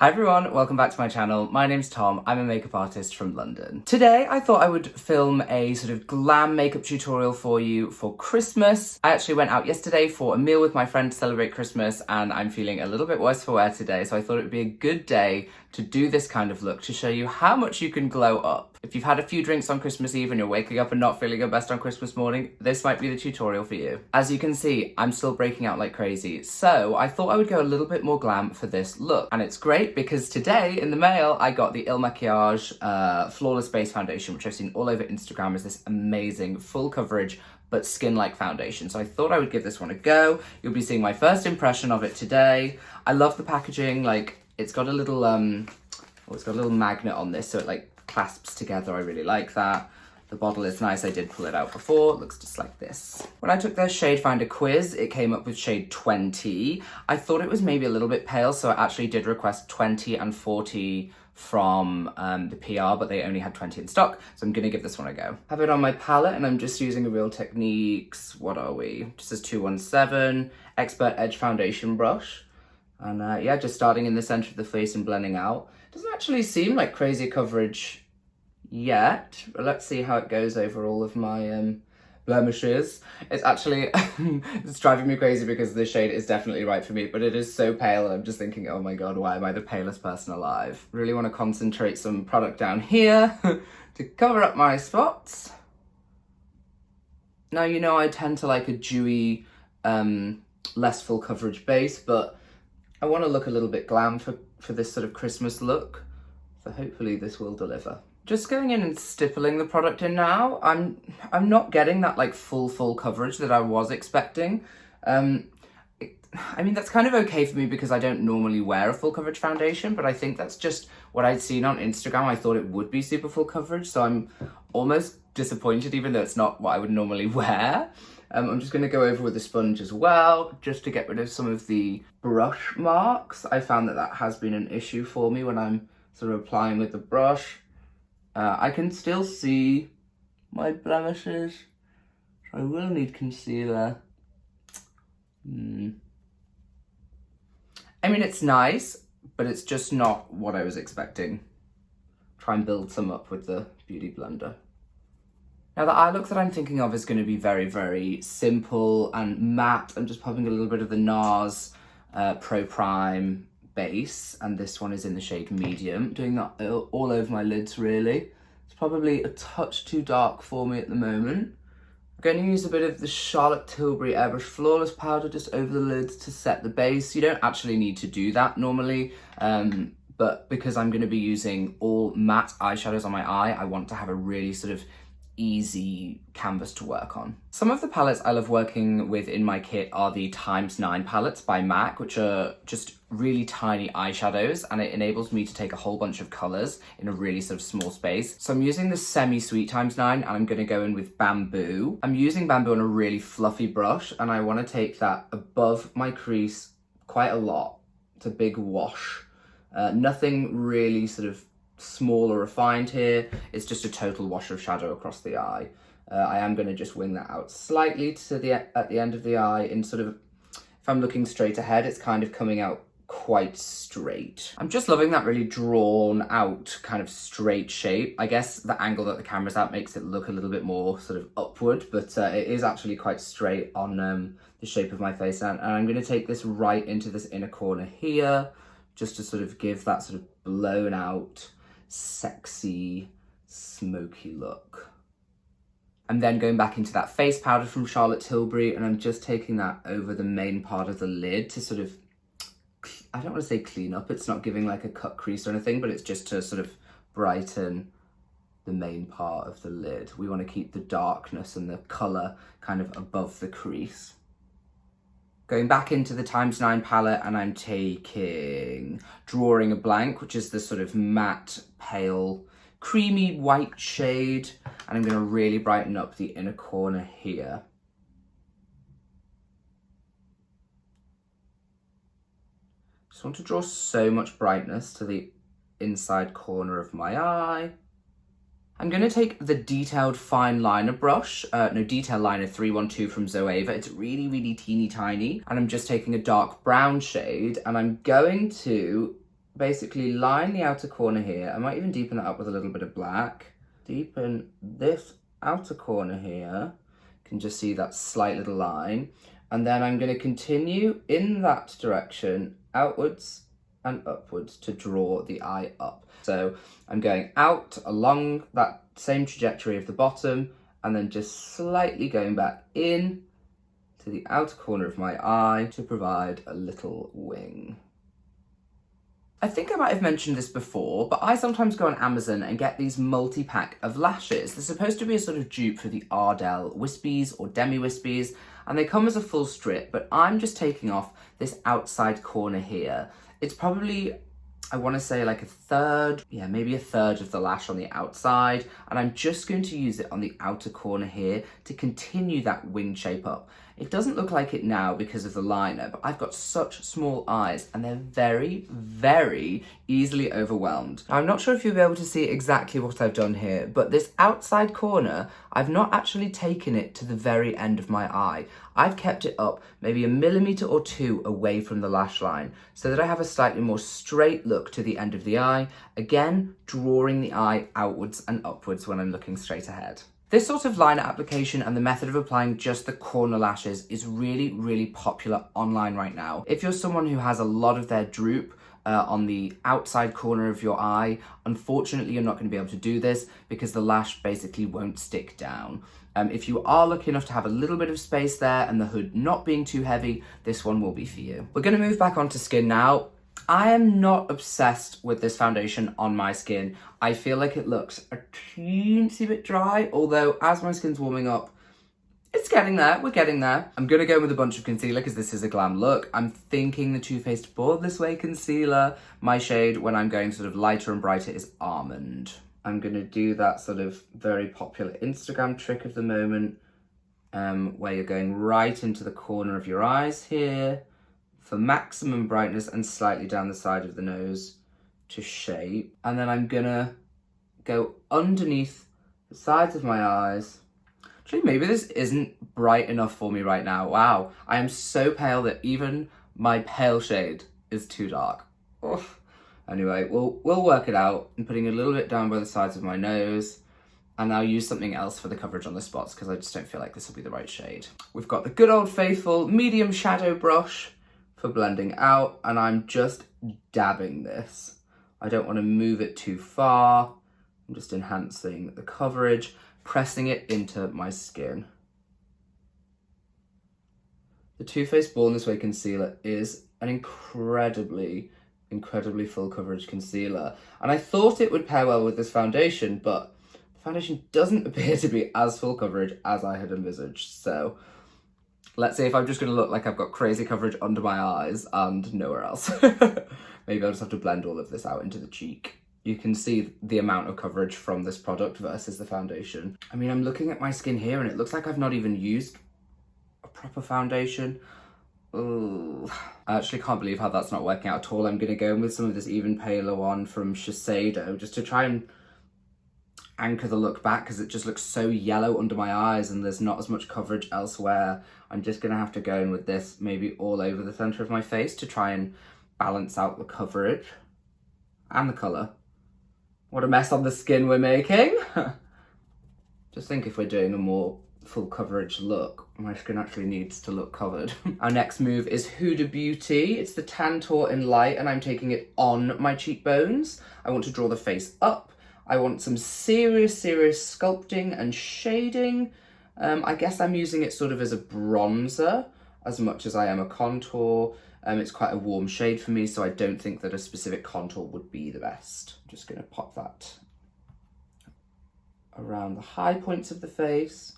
Hi everyone, welcome back to my channel. My name's Tom, I'm a makeup artist from London. Today I thought I would film a sort of glam makeup tutorial for you for Christmas. I actually went out yesterday for a meal with my friend to celebrate Christmas and I'm feeling a little bit worse for wear today, so I thought it would be a good day to do this kind of look to show you how much you can glow up. If you've had a few drinks on Christmas Eve and you're waking up and not feeling your best on Christmas morning, this might be the tutorial for you. As you can see, I'm still breaking out like crazy, so I thought I would go a little bit more glam for this look. And it's great because today in the mail I got the Makiage Flawless Base Foundation, which I've seen all over Instagram as this amazing full coverage but skin-like foundation. So I thought I would give this one a go. You'll be seeing my first impression of it today. I love the packaging, like it's got a little it's got a little magnet on this so it like clasps together. I really like that. The bottle is nice. I did pull it out before. It looks just like this. When I took the shade finder quiz, it came up with shade 20. I thought it was maybe a little bit pale, so I actually did request 20 and 40 from the PR, but they only had 20 in stock, so I'm gonna give this one a go. Have it on my palette, and I'm just using a Real Techniques, what are we? Just as 217 Expert Edge Foundation brush. And yeah, just starting in the center of the face and blending out. Doesn't actually seem like crazy coverage yet, but let's see how it goes over all of my blemishes. It's actually it's driving me crazy because this shade is definitely right for me, but it is so pale and I'm just thinking, oh my god, why am I the palest person alive? Really want to concentrate some product down here to cover up my spots. Now, you know I tend to like a dewy, less full coverage base, but I want to look a little bit glam for this sort of Christmas look, so hopefully this will deliver. Just going in and stippling the product in now. I'm not getting that like full coverage that I was expecting. I mean, that's kind of okay for me because I don't normally wear a full coverage foundation, but I think that's just what I'd seen on Instagram. I thought it would be super full coverage, so I'm almost disappointed even though it's not what I would normally wear. I'm just going to go over with a sponge as well, just to get rid of some of the brush marks. I found that that has been an issue for me when I'm sort of applying with the brush. I can still see my blemishes, so I will need concealer. I mean, it's nice, but it's just not what I was expecting. Try and build some up with the Beauty Blender. Now the eye look that I'm thinking of is going to be very, very simple and matte. I'm just popping a little bit of the NARS Pro Prime base, and this one is in the shade medium. Doing that all over my lids really. It's probably a touch too dark for me at the moment. I'm going to use a bit of the Charlotte Tilbury Airbrush Flawless powder just over the lids to set the base. You don't actually need to do that normally, but because I'm going to be using all matte eyeshadows on my eye, I want to have a really sort of easy canvas to work on. Some of the palettes I love working with in my kit are the x9 palettes by MAC, which are just really tiny eyeshadows, and it enables me to take a whole bunch of colors in a really sort of small space. So I'm using the semi-sweet x9 and I'm going to go in with Bamboo. I'm using Bamboo on a really fluffy brush and I want to take that above my crease quite a lot. It's a big wash. Nothing really sort of small or refined here. It's just a total wash of shadow across the eye. I am going to just wing that out slightly to at the end of the eye in sort of, if I'm looking straight ahead, it's kind of coming out quite straight. I'm just loving that really drawn out kind of straight shape. I guess the angle that the camera's at makes it look a little bit more sort of upward, but it is actually quite straight on the shape of my face. And I'm going to take this right into this inner corner here, just to sort of give that sort of blown out, sexy, smoky look. I'm then going back into that face powder from Charlotte Tilbury and I'm just taking that over the main part of the lid to sort of, I don't want to say clean up, it's not giving like a cut crease or anything, but it's just to sort of brighten the main part of the lid. We want to keep the darkness and the colour kind of above the crease. Going back into the x9 palette and I'm taking Drawing a Blank, which is this sort of matte, pale, creamy white shade. And I'm going to really brighten up the inner corner here. Just want to draw so much brightness to the inside corner of my eye. I'm going to take the Detailed Fine Liner brush, Detail Liner 312 from Zoeva. It's really, really teeny tiny. And I'm just taking a dark brown shade and I'm going to basically line the outer corner here. I might even deepen that up with a little bit of black. Deepen this outer corner here. You can just see that slight little line. And then I'm going to continue in that direction, outwards and upwards, to draw the eye up. So I'm going out along that same trajectory of the bottom, and then just slightly going back in to the outer corner of my eye to provide a little wing. I think I might have mentioned this before, but I sometimes go on Amazon and get these multi-pack of lashes. They're supposed to be a sort of dupe for the Ardell Wispies or Demi Wispies, and they come as a full strip, but I'm just taking off this outside corner here. It's probably, I want to say like a third, yeah, maybe a third of the lash on the outside, and I'm just going to use it on the outer corner here to continue that wing shape up. It doesn't look like it now because of the liner, but I've got such small eyes and they're very, very easily overwhelmed. I'm not sure if you'll be able to see exactly what I've done here, but this outside corner, I've not actually taken it to the very end of my eye. I've kept it up maybe a millimetre or two away from the lash line so that I have a slightly more straight look to the end of the eye, again, drawing the eye outwards and upwards when I'm looking straight ahead. This sort of liner application and the method of applying just the corner lashes is really, really popular online right now. If you're someone who has a lot of their droop on the outside corner of your eye, unfortunately you're not going to be able to do this because the lash basically won't stick down. If you are lucky enough to have a little bit of space there and the hood not being too heavy, this one will be for you. We're going to move back onto skin now. I am not obsessed with this foundation on my skin. I feel like it looks a teensy bit dry, although as my skin's warming up, it's getting there, we're getting there. I'm gonna go with a bunch of concealer because this is a glam look. I'm thinking the Too Faced Born This Way concealer. My shade when I'm going sort of lighter and brighter is Almond. I'm gonna do that sort of very popular Instagram trick of the moment, where you're going right into the corner of your eyes here, for maximum brightness and slightly down the side of the nose to shape. And then I'm gonna go underneath the sides of my eyes. Actually, maybe this isn't bright enough for me right now. Wow, I am so pale that even my pale shade is too dark. Oof. Anyway, we'll work it out. I'm putting a little bit down by the sides of my nose, and I'll use something else for the coverage on the spots because I just don't feel like this will be the right shade. We've got the good old faithful medium shadow brush for blending out, and I'm just dabbing this. I don't want to move it too far. I'm just enhancing the coverage, pressing it into my skin. The Too Faced Born This Way concealer is an incredibly full coverage concealer, and I thought it would pair well with this foundation, but the foundation doesn't appear to be as full coverage as I had envisaged. So let's see if I'm just going to look like I've got crazy coverage under my eyes and nowhere else. Maybe I'll just have to blend all of this out into the cheek. You can see the amount of coverage from this product versus the foundation. I mean, I'm looking at my skin here and it looks like I've not even used a proper foundation. Ooh. I actually can't believe how that's not working out at all. I'm going to go in with some of this even paler one from Shiseido just to try and anchor the look back because it just looks so yellow under my eyes and there's not as much coverage elsewhere. I'm just going to have to go in with this maybe all over the centre of my face to try and balance out the coverage and the colour. What a mess on the skin we're making. Just think if we're doing a more full coverage look, my skin actually needs to look covered. Our next move is Huda Beauty. It's the Tantour in Light and I'm taking it on my cheekbones. I want to draw the face up. I want some serious sculpting and shading. I guess I'm using it sort of as a bronzer as much as I am a contour. It's quite a warm shade for me, so I don't think that a specific contour would be the best. I'm just going to pop that around the high points of the face.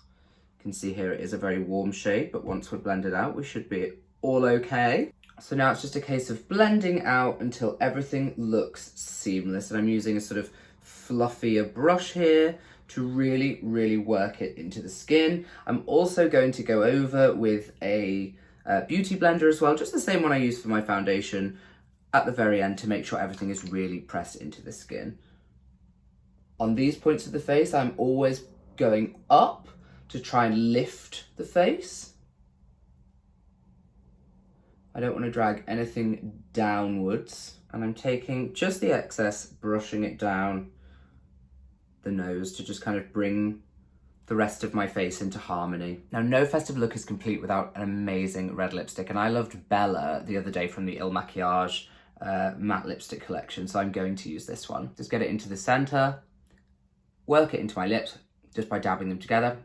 You can see here it is a very warm shade, but once we're blended out, we should be all okay. So now it's just a case of blending out until everything looks seamless. And I'm using a sort of fluffier brush here to really work it into the skin. I'm also going to go over with a beauty blender as well, just the same one I use for my foundation at the very end to make sure everything is really pressed into the skin. On these points of the face, I'm always going up to try and lift the face. I don't want to drag anything downwards. And I'm taking just the excess, brushing it down the nose to just kind of bring the rest of my face into harmony. Now, no festive look is complete without an amazing red lipstick, and I loved Bella the other day from the Makiage matte lipstick collection, so I'm going to use this one. Just get it into the center, work it into my lips just by dabbing them together.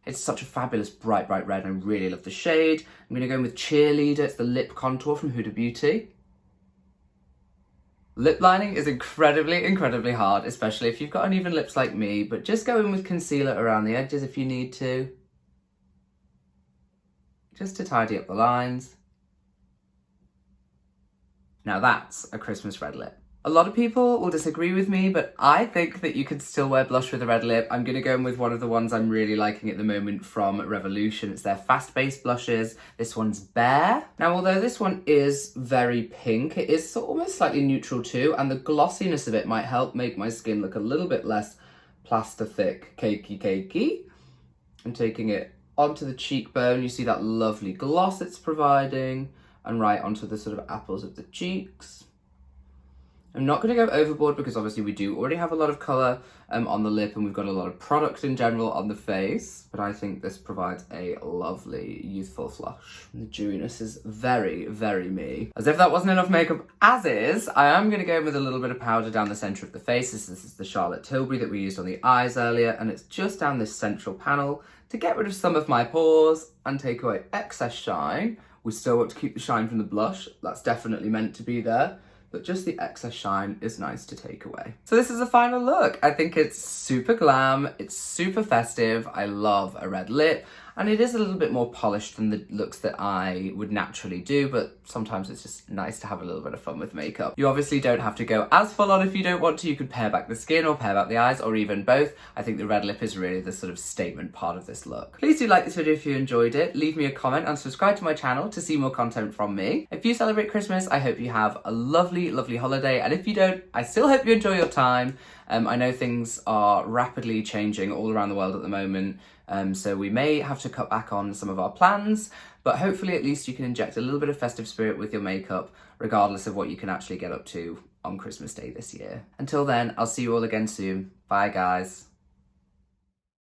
It's such a fabulous bright, bright red, and I really love the shade. I'm gonna go in with Cheerleader. It's the lip contour from Huda Beauty. Lip lining is incredibly, incredibly hard, especially if you've got uneven lips like me, but just go in with concealer around the edges if you need to. Just to tidy up the lines. Now that's a Christmas red lip. A lot of people will disagree with me, but I think that you could still wear blush with a red lip. I'm gonna go in with one of the ones I'm really liking at the moment from Revolution. It's their fast-based blushes. This one's Bare. Now, although this one is very pink, it is almost slightly neutral too, and the glossiness of it might help make my skin look a little bit less plaster thick, cakey. I'm taking it onto the cheekbone. You see that lovely gloss it's providing, and right onto the sort of apples of the cheeks. I'm not going to go overboard because obviously we do already have a lot of colour on the lip, and we've got a lot of product in general on the face, but I think this provides a lovely youthful flush. The dewiness is very, very me. As if that wasn't enough makeup as is, I am going to go in with a little bit of powder down the centre of the face. This is the Charlotte Tilbury that we used on the eyes earlier, and it's just down this central panel to get rid of some of my pores and take away excess shine. We still want to keep the shine from the blush. That's definitely meant to be there, but just the excess shine is nice to take away. So this is a final look. I think it's super glam, it's super festive. I love a red lip, and it is a little bit more polished than the looks that I would naturally do, but sometimes it's just nice to have a little bit of fun with makeup. You obviously don't have to go as full on if you don't want to. You could pare back the skin or pare back the eyes, or even both. I think the red lip is really the sort of statement part of this look. Please do like this video if you enjoyed it. Leave me a comment and subscribe to my channel to see more content from me. If you celebrate Christmas, I hope you have a lovely, lovely holiday. And if you don't, I still hope you enjoy your time. I know things are rapidly changing all around the world at the moment. So we may have to cut back on some of our plans, but hopefully at least you can inject a little bit of festive spirit with your makeup, regardless of what you can actually get up to on Christmas Day this year. Until then, I'll see you all again soon. Bye, guys.